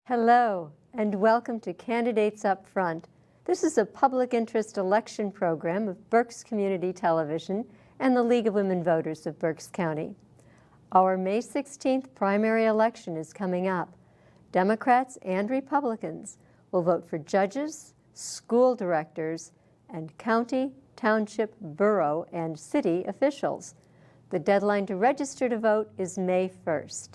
Hello, and welcome to Candidates Up Front. This is a public interest election program of Berks Community Television and the League of Women Voters of Berks County. Our May 16th primary election is coming up. Democrats and Republicans will vote for judges, school directors, and county, township, borough, and city officials. The deadline to register to vote is May 1st.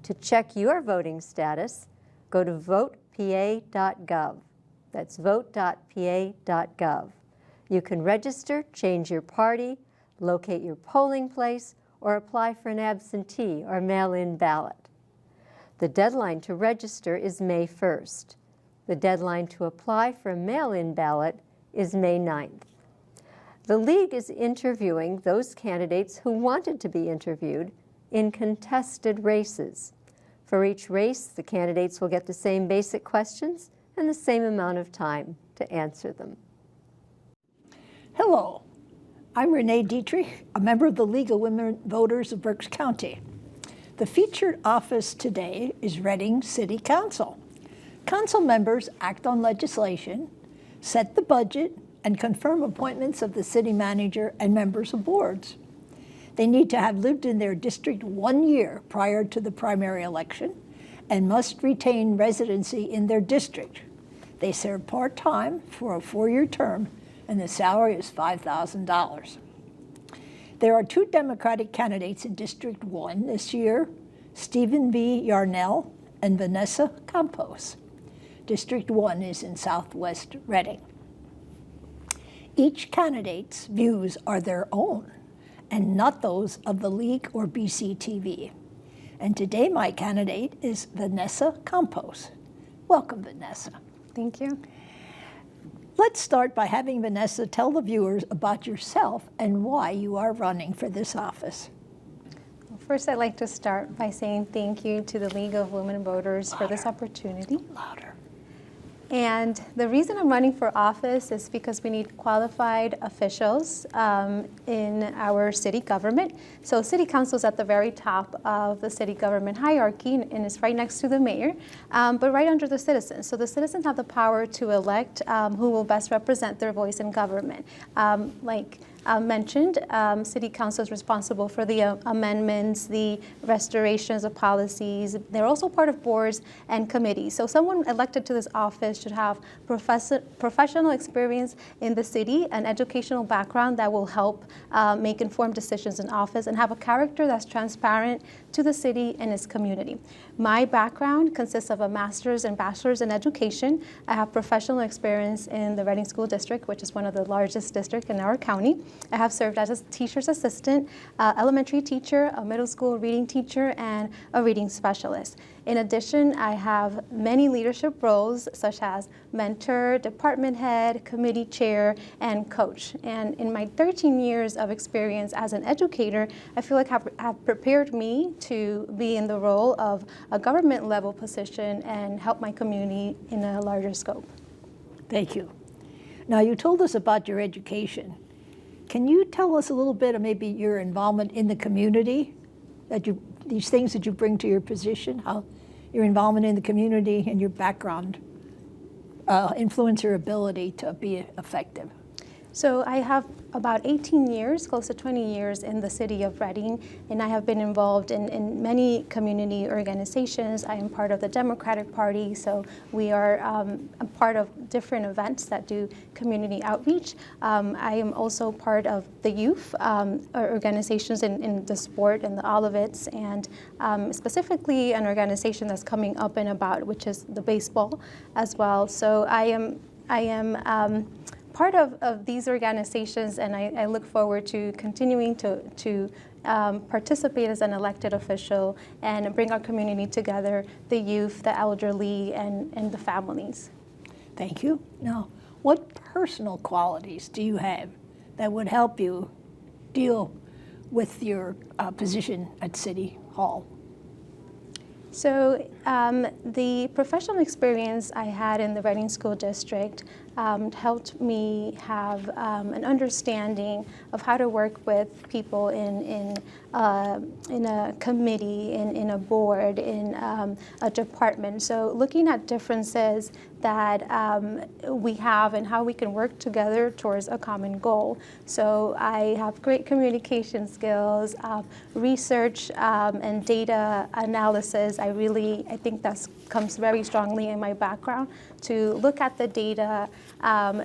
To check your voting status, go to votepa.gov. That's vote.pa.gov. You can register, change your party, locate your polling place, or apply for an absentee or mail-in ballot. The deadline to register is May 1st. The deadline to apply for a mail-in ballot is May 9th. The League is interviewing those candidates who wanted to be interviewed in contested races. For each race, the candidates will get the same basic questions and the same amount of time to answer them. Hello, I'm Renee Dietrich, a member of the League of Women Voters of Berks County. The featured office today is Reading City Council. Council members act on legislation, set the budget, and confirm appointments of the city manager and members of boards. They need to have lived in their district 1 year prior to the primary election and must retain residency in their district. They serve part-time for a 4-year term, and the salary is $5,000. There are 2 Democratic candidates in District 1 this year, Stephen V. Yarnell and Vanessa Campos. District 1 is in Southwest Reading. Each candidate's views are their own and not those of the League or BCTV. And today my candidate is Vanessa Campos. Welcome, Vanessa. Thank you. Let's start by having Vanessa tell the viewers about yourself and why you are running for this office. Well, first, I'd like to start by saying thank you to the League of Women Voters for this opportunity. Louder. And the reason I'm running for office is because we need qualified officials in our city government. So city council is at the very top of the city government hierarchy and is right next to the mayor, but right under the citizens. So the citizens have the power to elect who will best represent their voice in government. Like mentioned, City Council is responsible for the amendments, the restorations of policies. They're also part of boards and committees. So someone elected to this office should have professional experience in the city, an educational background that will help make informed decisions in office, and have a character that's transparent to the city and its community. My background consists of a master's and bachelor's in education. I have professional experience in the Reading School District, which is one of the largest districts in our county. I have served as a teacher's assistant, elementary teacher, a middle school reading teacher, and a reading specialist. In addition, I have many leadership roles such as mentor, department head, committee chair, and coach. And in my 13 years of experience as an educator, I feel like have prepared me to be in the role of a government level position and help my community in a larger scope. Thank you. Now, you told us about your education. Can you tell us a little bit of maybe your involvement in the community, these things that you bring to your position, how your involvement in the community and your background influence your ability to be effective? So I have about 18 years, close to 20 years in the city of Reading, and I have been involved in many community organizations. I am part of the Democratic Party, so we are a part of different events that do community outreach. I am also part of the youth organizations in the sport and the Olivets, and specifically an organization that's coming up and about, which is the baseball as well. So I am part of these organizations, and I look forward to continuing to participate as an elected official and bring our community together, the youth, the elderly, and the families. Thank you. Now, what personal qualities do you have that would help you deal with your position at City Hall? So the professional experience I had in the Reading School District helped me have an understanding of how to work with people in a committee, in a board, in a department. So looking at differences that we have and how we can work together towards a common goal. So I have great communication skills, research and data analysis. I think that comes very strongly in my background, to look at the data,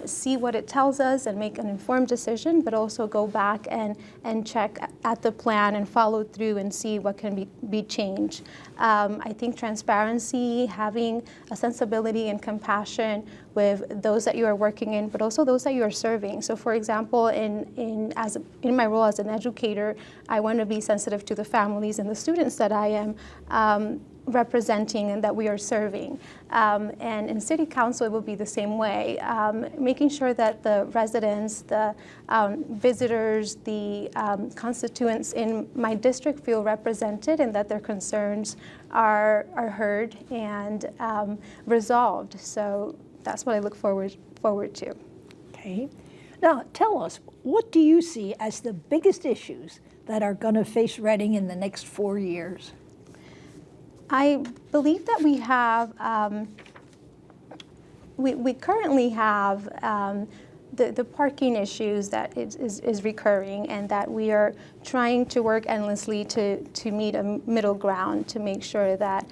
see what it tells us and make an informed decision, but also go back and check at the plan and follow through and see what can be changed. I think transparency, having a sensibility and compassion with those that you are working in, but also those that you are serving. So for example, in my role as an educator, I want to be sensitive to the families and the students that I am representing and that we are serving. And in City Council, it will be the same way, making sure that the residents, the visitors, the constituents in my district feel represented and that their concerns are heard and resolved. So that's what I look forward to. Okay. Now, tell us, what do you see as the biggest issues that are going to face Reading in the next 4 years? I believe that we have, we currently have the parking issues that is recurring, and that we are trying to work endlessly to meet a middle ground to make sure that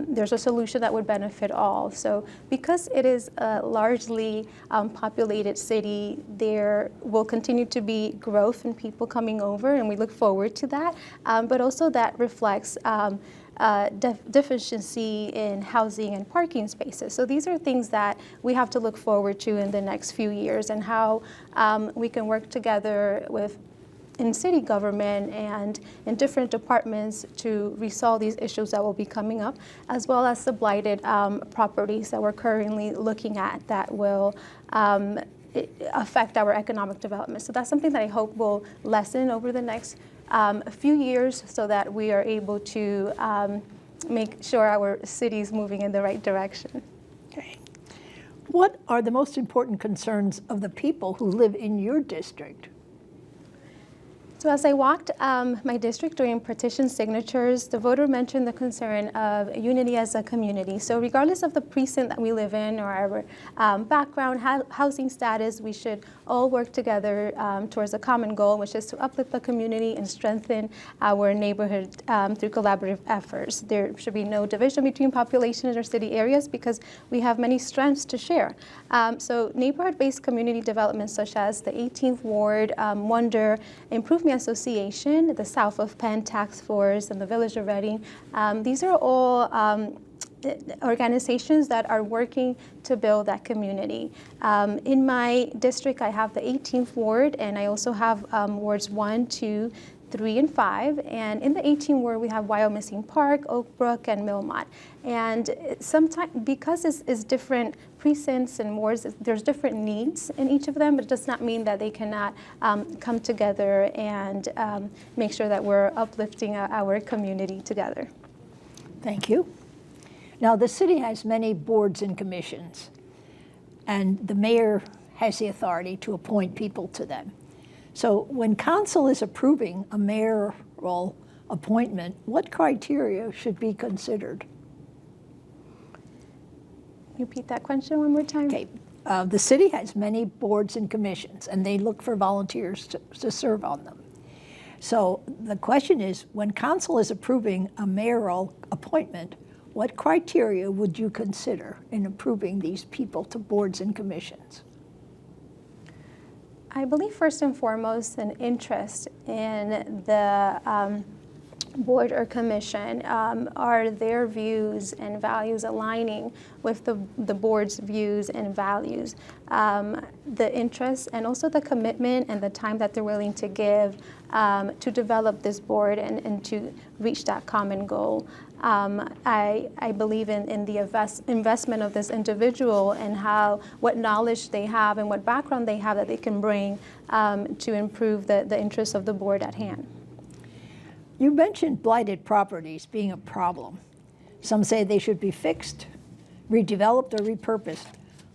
there's a solution that would benefit all. So because it is a largely populated city, there will continue to be growth and people coming over, and we look forward to that. But also that reflects deficiency in housing and parking spaces. So these are things that we have to look forward to in the next few years, and how we can work together in city government and in different departments to resolve these issues that will be coming up, as well as the blighted properties that we're currently looking at that will affect our economic development. So that's something that I hope will lessen over the next few years, so that we are able to make sure our city is moving in the right direction. Okay. What are the most important concerns of the people who live in your district? So as I walked my district during petition signatures, the voter mentioned the concern of unity as a community. So regardless of the precinct that we live in or our background, housing status, we should all work together towards a common goal, which is to uplift the community and strengthen our neighborhood through collaborative efforts. There should be no division between populations or city areas, because we have many strengths to share. So neighborhood-based community development, such as the 18th Ward, Wonder Improvement Association, the South of Penn Task Force, and the Village of Reading. These are all organizations that are working to build that community. In my district, I have the 18th Ward, and I also have wards 1, 2, 3, and 5. And in the 18th Ward, we have Wyomissing Park, Oak Brook, and Millmont. And sometimes, because it's different precincts and wards, there's different needs in each of them, but it does not mean that they cannot come together and make sure that we're uplifting our community together. Thank you. Now, the city has many boards and commissions, and the mayor has the authority to appoint people to them. So when council is approving a mayoral appointment, what criteria should be considered? Repeat that question one more time. Okay. The city has many boards and commissions, and they look for volunteers to serve on them. So the question is, when council is approving a mayoral appointment, what criteria would you consider in approving these people to boards and commissions? I believe first and foremost an interest in the board or commission. Are their views and values aligning with the board's views and values? The interest and also the commitment and the time that they're willing to give to develop this board and to reach that common goal. I believe in the investment of this individual and what knowledge they have and what background they have that they can bring to improve the interests of the board at hand. You mentioned blighted properties being a problem. Some say they should be fixed, redeveloped, or repurposed.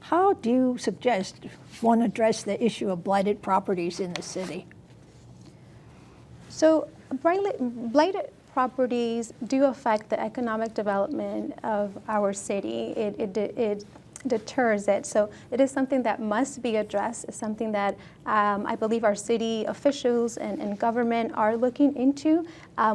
How do you suggest one address the issue of blighted properties in the city? So blighted properties do affect the economic development of our city. It deters it. So it is something that must be addressed. It's something that I believe our city officials and government are looking into.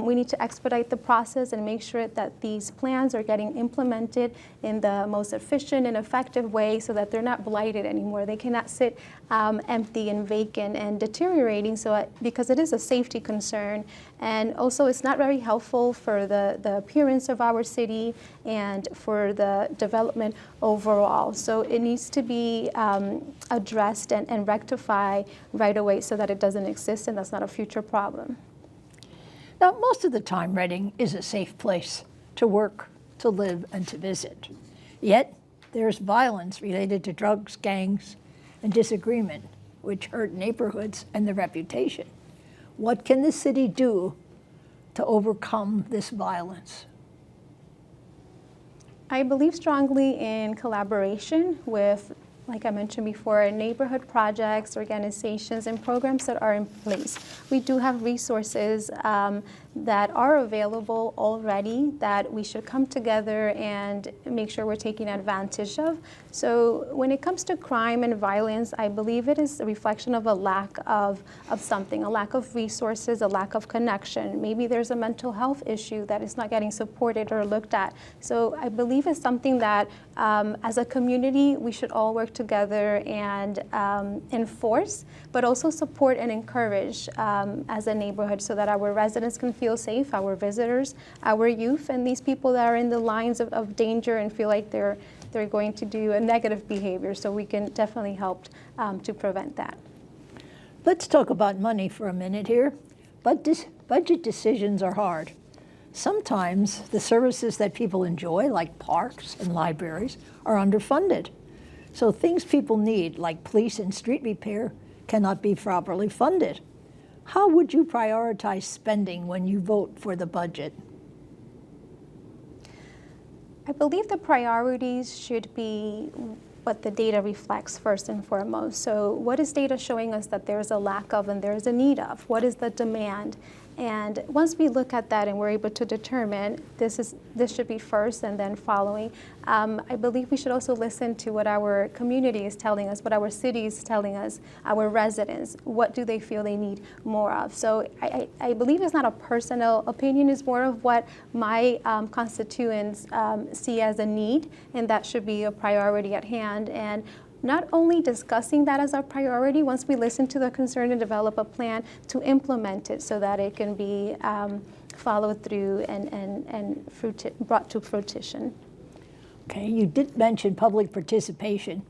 We need to expedite the process and make sure that these plans are getting implemented in the most efficient and effective way so that they're not blighted anymore. They cannot sit empty and vacant and deteriorating because it is a safety concern. And also it's not very helpful for the appearance of our city and for the development overall. So it needs to be addressed and rectified right away so that it doesn't exist and that's not a future problem. Now, most of the time, Reading is a safe place to work, to live, and to visit. Yet, there's violence related to drugs, gangs, and disagreement, which hurt neighborhoods and their reputation. What can the city do to overcome this violence? I believe strongly in collaboration with, like I mentioned before, neighborhood projects, organizations, and programs that are in place. We do have resources that are available already that we should come together and make sure we're taking advantage of. So when it comes to crime and violence, I believe it is a reflection of a lack of something, a lack of resources, a lack of connection. Maybe there's a mental health issue that is not getting supported or looked at. So I believe it's something that as a community, we should all work together and enforce, but also support and encourage as a neighborhood so that our residents can feel safe, our visitors, our youth, and these people that are in the lines of danger and feel like they're going to do a negative behavior. So we can definitely help to prevent that. Let's talk about money for a minute here. Budget decisions are hard. Sometimes the services that people enjoy, like parks and libraries, are underfunded. So things people need, like police and street repair, cannot be properly funded. How would you prioritize spending when you vote for the budget? I believe the priorities should be what the data reflects first and foremost. So what is data showing us that there's a lack of and there's a need of? What is the demand? And once we look at that and we're able to determine this should be first and then following, I believe we should also listen to what our community is telling us, what our city is telling us, our residents, what do they feel they need more of. So I believe it's not a personal opinion, it's more of what my constituents see as a need, and that should be a priority at hand. And not only discussing that as our priority, once we listen to the concern and develop a plan to implement it so that it can be followed through and brought to fruition. Okay, you did mention public participation.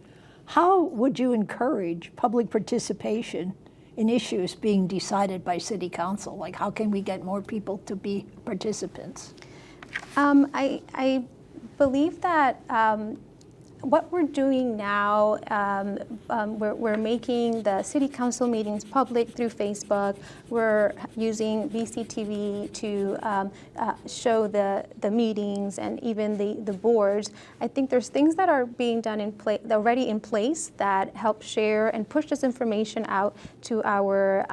How would you encourage public participation in issues being decided by City Council? Like, how can we get more people to be participants? I believe that what we're doing now, we're making the City Council meetings public through Facebook. We're using VCTV to show the meetings and even the boards. I think there's things that are being done already in place that help share and push this information out to our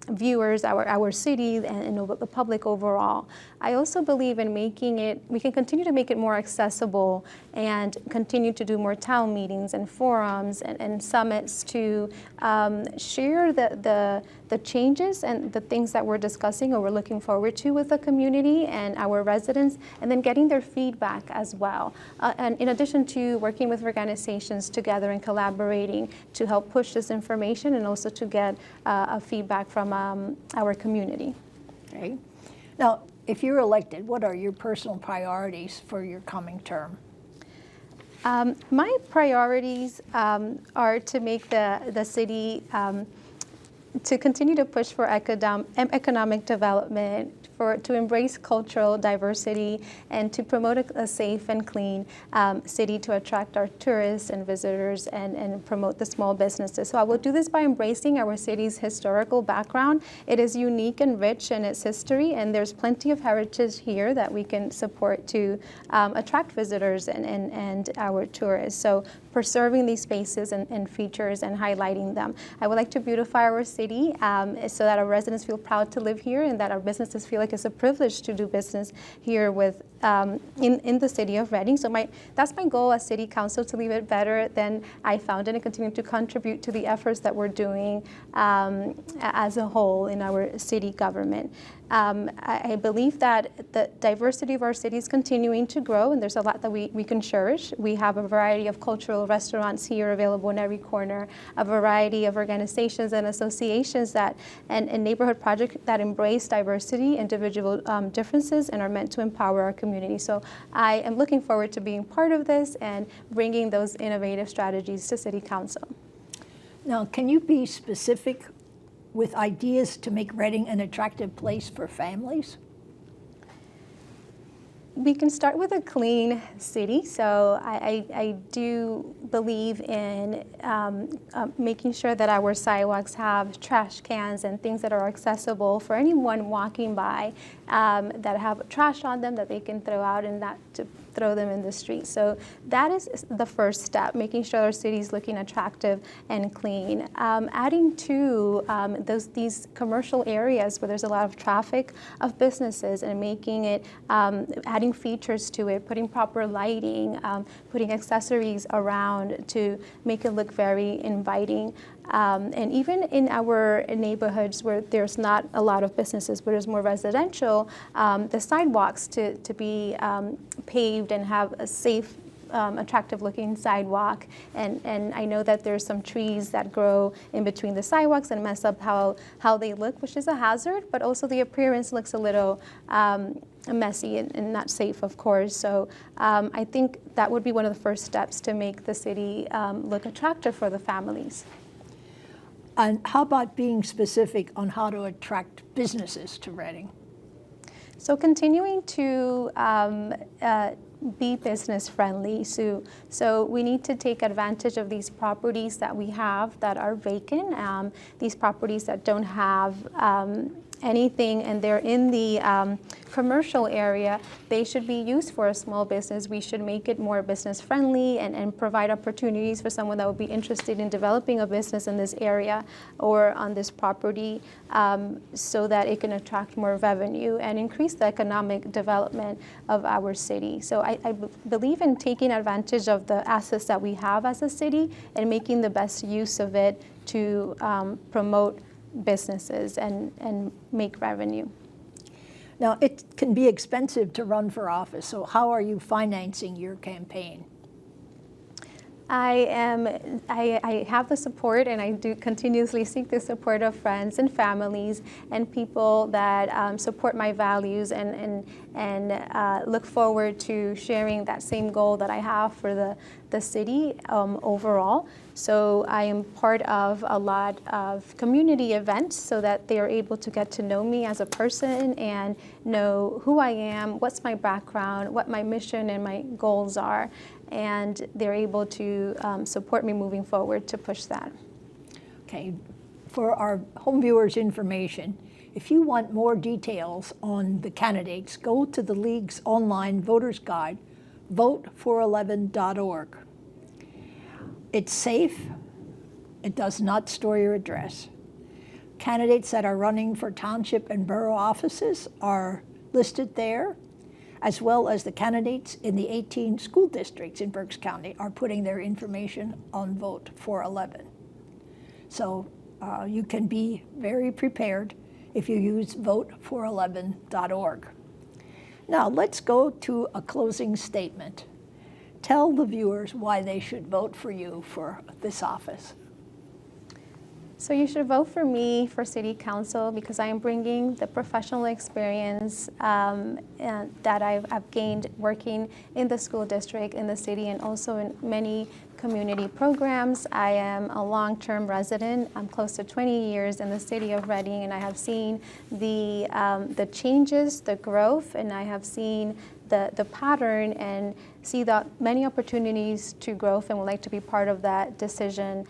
viewers, our city, and the public overall. I also believe in we can continue to make it more accessible and continue to do more town meetings and forums and summits to share the changes and the things that we're discussing or we're looking forward to with the community and our residents, and then getting their feedback as well. And in addition to working with organizations together and collaborating to help push this information and also to get a feedback from our community. Okay. Now, if you're elected, what are your personal priorities for your coming term? My priorities are to make the city to continue to push for economic development, to embrace cultural diversity and to promote a safe and clean city to attract our tourists and visitors and promote the small businesses. So I will do this by embracing our city's historical background. It is unique and rich in its history, and there's plenty of heritage here that we can support to attract visitors and our tourists. So preserving these spaces and features and highlighting them. I would like to beautify our city so that our residents feel proud to live here and that our businesses feel like it's a privilege to do business here with in the city of Reading. So that's my goal as City Council, to leave it better than I found it and continue to contribute to the efforts that we're doing as a whole in our city government. I believe that the diversity of our city is continuing to grow, and there's a lot that we can cherish. We have a variety of cultural restaurants here available in every corner, a variety of organizations and associations that and neighborhood projects that embrace diversity, individual differences, and are meant to empower our community. So I am looking forward to being part of this and bringing those innovative strategies to City Council. Now, can you be specific with ideas to make Reading an attractive place for families? We can start with a clean city. So I do believe in making sure that our sidewalks have trash cans and things that are accessible for anyone walking by that have trash on them that they can throw out and not to throw them in the street. So that is the first step, making sure our city is looking attractive and clean. Adding to these commercial areas where there's a lot of traffic of businesses and making it, adding features to it, putting proper lighting, putting accessories around to make it look very inviting. And even in our neighborhoods where there's not a lot of businesses, but there's more residential, the sidewalks to be paved and have a safe, attractive looking sidewalk. And I know that there's some trees that grow in between the sidewalks and mess up how they look, which is a hazard, but also the appearance looks a little messy and not safe, of course. So I think that would be one of the first steps to make the city look attractive for the families. And how about being specific on how to attract businesses to Reading? So continuing to be business friendly. So we need to take advantage of these properties that we have that are vacant, these properties that don't have anything and they're in the commercial area. They should be used for a small business. We should make it more business friendly and provide opportunities for someone that would be interested in developing a business in this area or on this property so that it can attract more revenue and increase the economic development of our city. So I believe in taking advantage of the assets that we have as a city and making the best use of it to promote businesses and make revenue. Now, it can be expensive to run for office, so how are you financing your campaign? I have the support, and I do continuously seek the support of friends and families and people that support my values and look forward to sharing that same goal that I have for the city overall. So I am part of a lot of community events so that they are able to get to know me as a person and know who I am, what's my background, what my mission and my goals are. And they're able to support me moving forward to push that. Okay, for our home viewers' information, if you want more details on the candidates, go to the League's online voters guide, vote411.org. It's safe. It does not store your address. Candidates that are running for township and borough offices are listed there, as well as the candidates in the 18 school districts in Berks County are putting their information on Vote 411. So you can be very prepared if you use vote411.org. Now let's go to a closing statement. Tell the viewers why they should vote for you for this office. So you should vote for me for City Council because I am bringing the professional experience and that I've gained working in the school district, in the city, and also in many community programs. I am a long-term resident. I'm close to 20 years in the city of Reading, and I have seen the changes, the growth, and I have seen the pattern and see that many opportunities to growth, and would like to be part of that decision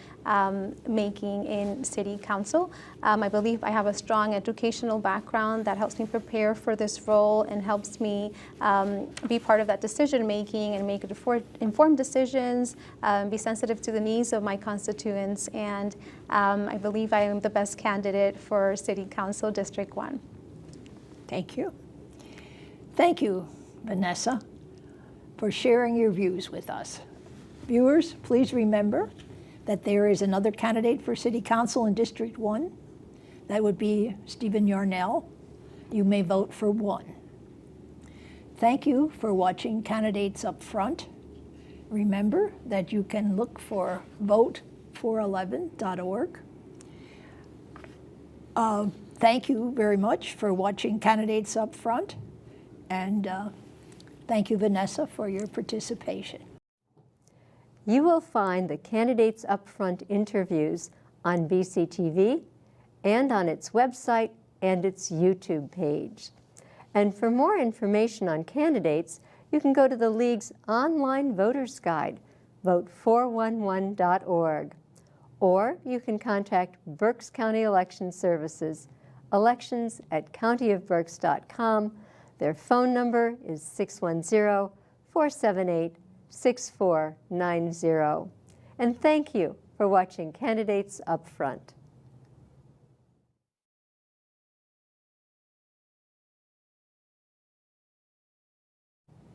making in City Council. I believe I have a strong educational background that helps me prepare for this role and helps me be part of that decision making and make informed decisions, be sensitive to the needs of my constituents, and I believe I am the best candidate for City Council District 1. Thank you. Thank you, Vanessa, for sharing your views with us. Viewers, please remember that there is another candidate for City Council in District 1. That would be Stephen Yarnell. You may vote for 1. Thank you for watching Candidates Up Front. Remember that you can look for vote411.org. Thank you very much for watching Candidates Up Front, and thank you, Vanessa, for your participation. You will find the Candidates Upfront interviews on BCTV and on its website and its YouTube page. And for more information on candidates, you can go to the League's online voters guide, vote411.org. Or you can contact Berks County Election Services, elections@countyofberks.com. Their phone number is 610-478-6490. And thank you for watching Candidates Up Front.